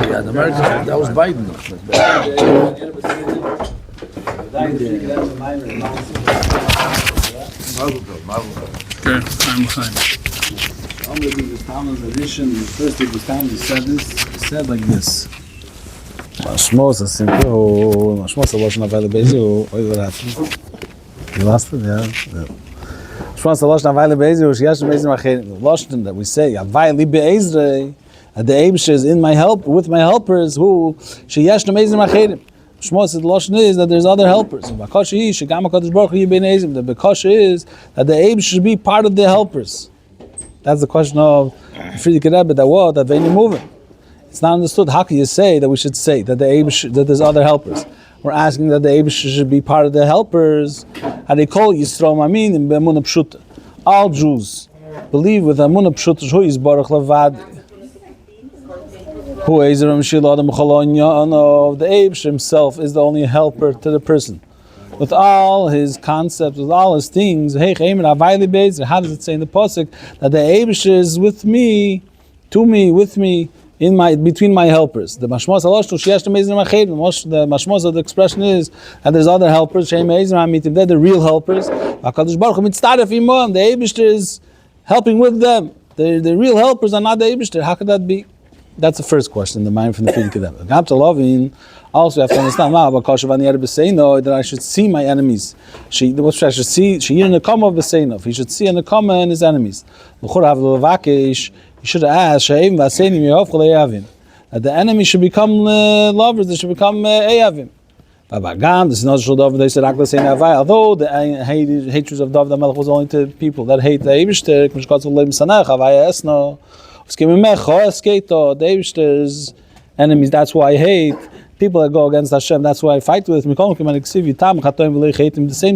Yeah, the Americans, that was Biden. Okay, I'm fine. Only the Talmud's edition, the first thing the Talmud said like this. Mashmos is simple. Mashmos is Lashon Havayla Bezu. What happened? You lost it? Yeah. Mashmos is Lashon Havayla Bezu. Sheyesh Bezu Machin. The Lashon that we say, Havayla Be'ezrei, that the Eibush is in my help, with my helpers, who Sheyesh Bezu Machin. Mashmos, the Lashon is that there's other helpers. The Bakash is that the Eibush should be part of the helpers. That's the question of Friedrich Rebbe, that when you're moving. It's not understood. How can you say that we should say that that there's other helpers? We're asking that the Eibush should be part of the helpers. How they call Yisrael Mamin in Be'emunah Pshuta. All Jews believe with Emunah Pshuta who is Baruch Levad. Who Ezerim Shilad Mechalon. The Eibush himself is the only helper to the person. With all his concepts, with all his things, how does it say in the pasuk that the Eibush is with me, to me, with me, in my between my helpers? The mashmos the mashmos of the expression is that there's other helpers. They're the real helpers. The Eibush is helping with them. The real helpers are not the Eibush. How could that be? That's the first question. The mind from the Friedrich Rebbe. Also, you have to understand that I should see my enemies. What I should see? He should see a nekama in his enemies. He should have asked that the enemy should become lovers. They should become eyavim. Although the hatred of David HaMelech was only to people that hate the Eibishter, the Eibishter's enemies. That's why I hate. People that go against Hashem, that's why I fight with. The same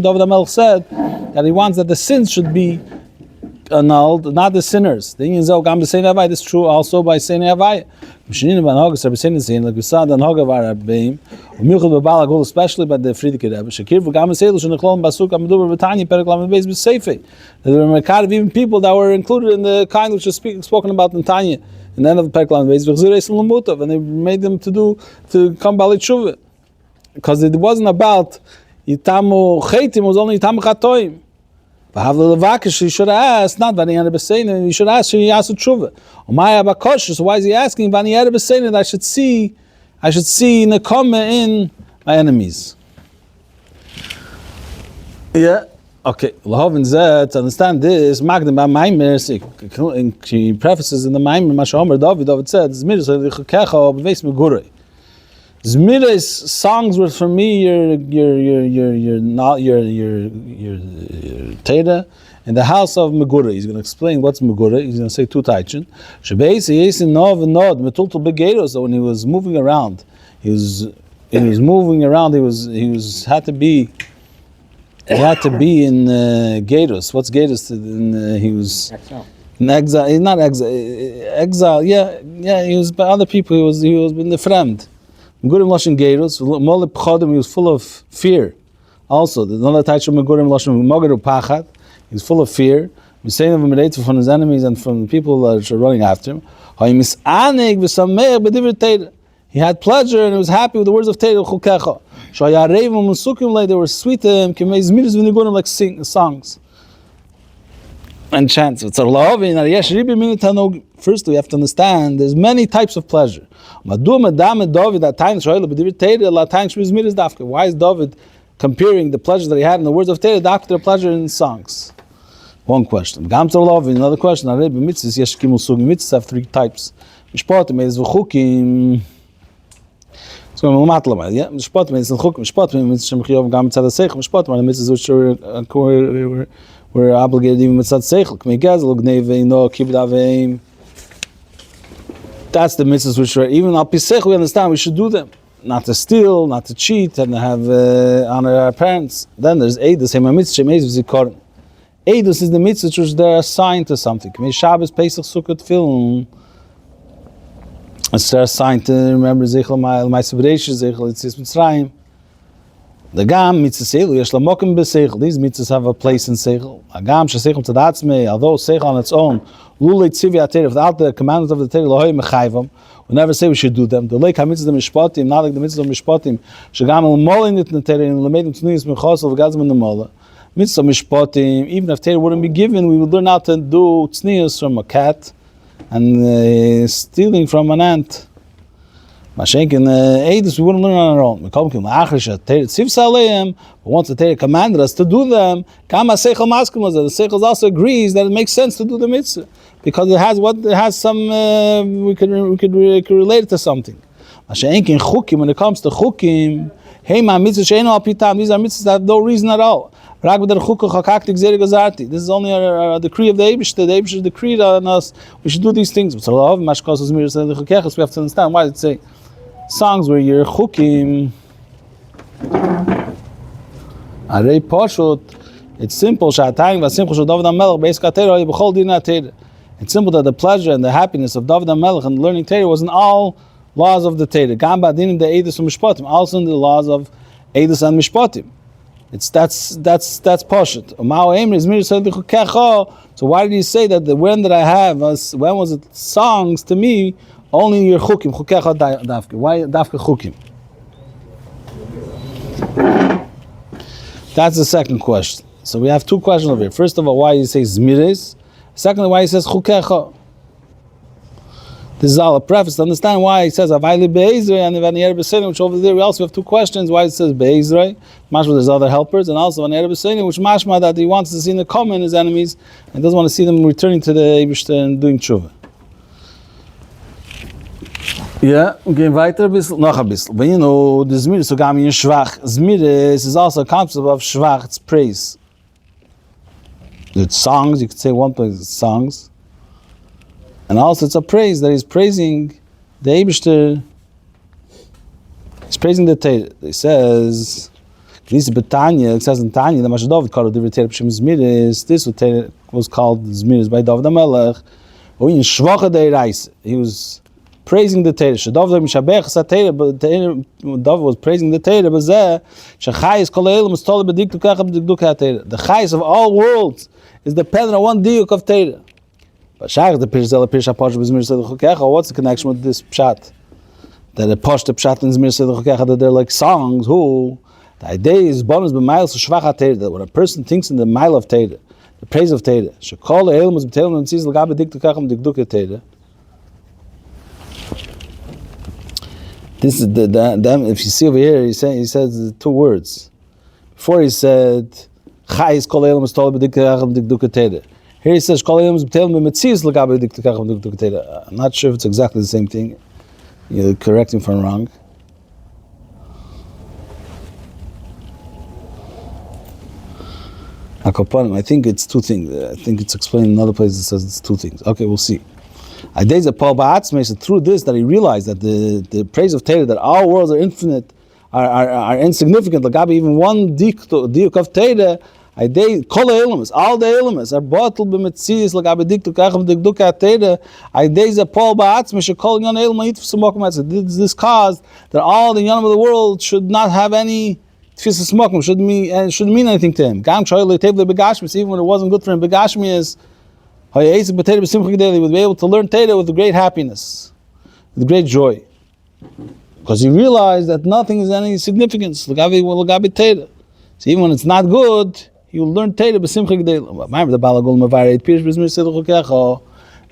David HaMelech said that he wants that the sins should be annulled, not the sinners. The Indians say, this is true also by saying Havaya. Especially by the Friedrich Rebbe. There were even people that were included in the kind which was spoken about in Tanya. And then of the Perklam and they made them to come Bali Tshuva. Because it wasn't about Yitamu Chaitim, it was only Yitamu Chatoim. He should have asked, not Vani Besein, he should ask Tshuva. So why is he asking Vani Besein that I should see Nekoma in my enemies? Yeah. Okay, Lahovin Zet, to understand this, Magdim Ba'Maimer, he prefaces in the Maimer, Mashahomer David said, Zmira's songs were for me your Teda in the house of Megura. He's going to explain what's Megura. He's going to say two taichin. So when he was moving around, he had to be in Gatos. What's Gatos? He was in exile. He's not exile. Yeah. He was by other people. He was in the friend. Megurim Lashon Gatos. Molip Chodim. He was full of fear. Also, the another type of Megurim Lashon Mogeru Pachad. He was full of fear. He's saying of him from his enemies and from the people that are running after him. He had pleasure and he was happy with the words of Torah Chukecha. They were sweet to him, like songs and chants. First, we have to understand there's many types of pleasure. Why is David comparing the pleasure that he had in the words of Torah to the pleasure in songs? One question. Another question. Mitzvahs have three types. So Mishpat means in Chuk, Mishpat means Shem Chiyov Gam Mitzad Seichel, Mishpat means which were obligated even Mitzad Seichel. K'mei Gezel, Gnei Veino, Kibud Aveim. That's the mitzvahs which are even al pi seichel. We understand we should do them, not to steal, not to cheat, and have honor our parents. Then there's Eidus, Hema Mitzvah Shem Eidus Zikaron. Eidus is the mitzvah which they're assigned to something. K'mei Shabbos, Pesach, Sukkot, Film. It's their sign to remember Zechel Ma'aseh B'Reish, Zechel Yitzis Mitzrayim. The gam mitzvah seichel yesh lamokim b'seichel. These mitzvahs have a place in seichel. A gam sheseichel tzadatzmei, although seichel on its own, lulei tzivi ateidah, without the commandments of the Torah, lohoi mechayvam. We never say we should do them. The leik ha-mitzvah mishpatim, not like the mitzvah mishpatim, shegam l'molin nit n'Torah, and l'meidim t'nuyis m'chosel v'gazim n'mola. Mitzvah mishpatim, even if Torah wouldn't be given, we would learn how to do tznius from a cat and stealing from an ant. Mashenkin Eidus, we wouldn't learn on our own. But once the Torah commanded us to do them, the Seichel also agrees that it makes sense to do the mitzvah because it has some we could relate it to something. Mashenkin Chukim, when it comes to Chukim, these are mitzvahs that have no reason at all. This is only a decree of the Eibush. The Eibush decreed on us we should do these things. We have to understand why it say songs where you're chukim. Arei pashut. It's simple. It's simple that the pleasure and the happiness of David HaMelech and learning Torah was in all laws of the Torah. Also in the laws of Eidus and Mishpatim. That's pashut. So why did he say that the when that I have when was it songs to me only your chukim chukecha dafke? Why dafke chukim? That's the second question. So we have two questions over here. First of all, why he says zmires. Secondly, why he says chukecha. This is all a preface to understand why he says Avayli Be'ezrei and Vanier B'Seinu, which over there we also have two questions. Why it says Be'ezrei, mashma there's other helpers, and also Vanier B'Seinu, which mashma that he wants to see them come in his enemies and doesn't want to see them returning to the Eibishter and doing tshuva. Yeah, we gehen weiter ein bisschen, noch ein bisschen. But you know, the Zmiris sogar in Schwach. Zmiris is also a concept of Schwach, it's praise. It's songs, you could say one place it's songs. And also it's a praise that he's praising the Eibishter. He's praising the Torah. He says, it says in Tanya, the Mashadov called the Torah B'Shem Zmiris. This was called Zmiris by David HaMelech. He was praising the Torah. But David was praising the Torah. The chayes of all worlds is dependent on one diuk of Torah. What's the connection with this pshat? That a posh the pshat in Zmir Sedach that they're like songs. Who the idea is bonus b'mail shvach Torah. That when a person thinks in the mile of Torah, the praise of Torah, shekol elam was b'telim and sees l'gabe diktuk kacham dikduk Torah. This is the if you see over here, he says two words. Before he said chayis kol elam was told b'diktuk kacham dikduk Torah. Here he says, I'm not sure if it's exactly the same thing. You correct me if I'm wrong. I think it's two things. I think it's explained in another place that says it's two things. Okay, we'll see. Through this that he realized that the praise of Torah, that all worlds are infinite, are insignificant, even one diuk of Torah, all the elements are bottled b'metzias l'gabe diktuk kacham dikduk atera. Paul ba'atzmi shekol yon elam yitfus smokum atzah. This caused that all the yonim of the world should not have any tfis smokum, shouldn't mean anything to him. Gam choyle tevle begashmis, even when it wasn't good for him. Begashmis, hayesik b'teira b'simcha gedei, he would be able to learn Torah with great happiness, with great joy, because he realized that nothing is any significance l'gabe Torah. So even when it's not good, you will learn Torah b'simcha gedei. Ma'amer the Balagul mavarei pirish b'zmir sedach ukecho.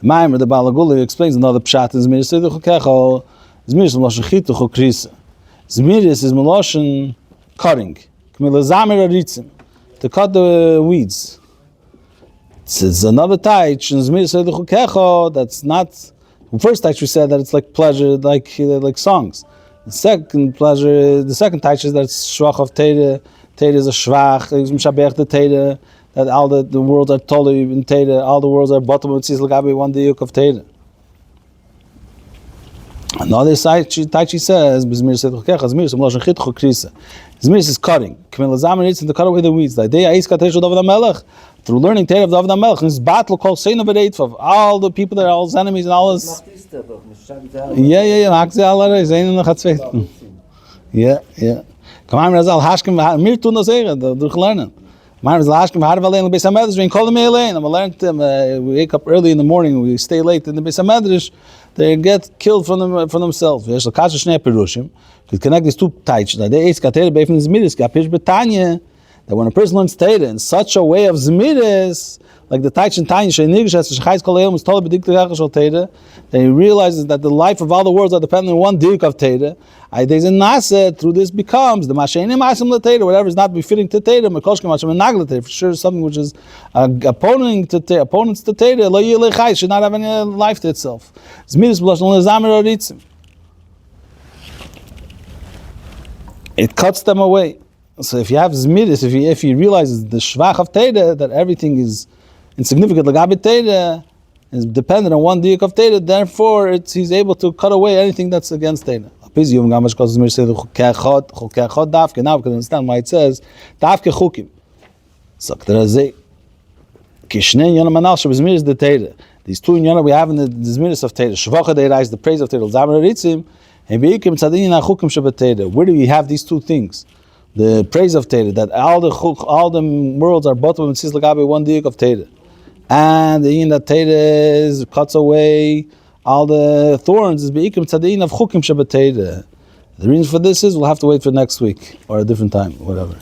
Ma'amer the Balagul explains another pshat in Zmiris sedach ukecho. Zmiris is meloshen chituch ukrisa. Zmiris is meloshen cutting. K'milazamer aritzim, to cut the weeds. It's another taich in Zmiris sedach ukecho that's not. The first taich we said that it's like pleasure, like songs. The second taich is that it's shvach of Torah. Torah is a shvach, he's mishabech the Torah, that all the worlds are totally in Torah, all the worlds are bottom of tzis l'gabe one diuk of Torah. Another Taichi says, Zmiris is cutting. To cut away the weeds. The idea is through learning Torah of David HaMelech, his battle called Sein of all the people that are all his enemies and all his. Yeah. Kamar Razal Hashkim mir tun das durch lernen. Man is last we wake up early in the morning, we stay late in the Beis HaMedrash, they get killed from themselves. There's a kasha shnei perushim. To connect these two types, that when a person learns Torah in such a way of Zmiris, like the Taich and Tanya, then he realizes that the life of all the worlds are dependent on one dik of Torah. Through this becomes the Mashenim Asim L'Torah, whatever is not befitting to Torah, for sure something which is opponents to Torah, should not have any life to itself. It cuts them away. So if you have Zmiris, if you realize the Shvach of Torah, that everything is insignificant, like Torah is dependent on one diuk of Torah, therefore he's able to cut away anything that's against Torah. Now we can understand why it says Davke Chukim. These two inyanim we have in the Zmiris of Torah, Shvacha Deira is the praise of Torah, Zamar Ritzim, and where do we have these two things? The praise of Torah, that all the worlds are both of them lagabe one diuk of Torah, and the in that Torah cuts away all the thorns is beikim tzadin of chukim shebetorah. The reason for this is we'll have to wait for next week or a different time, whatever.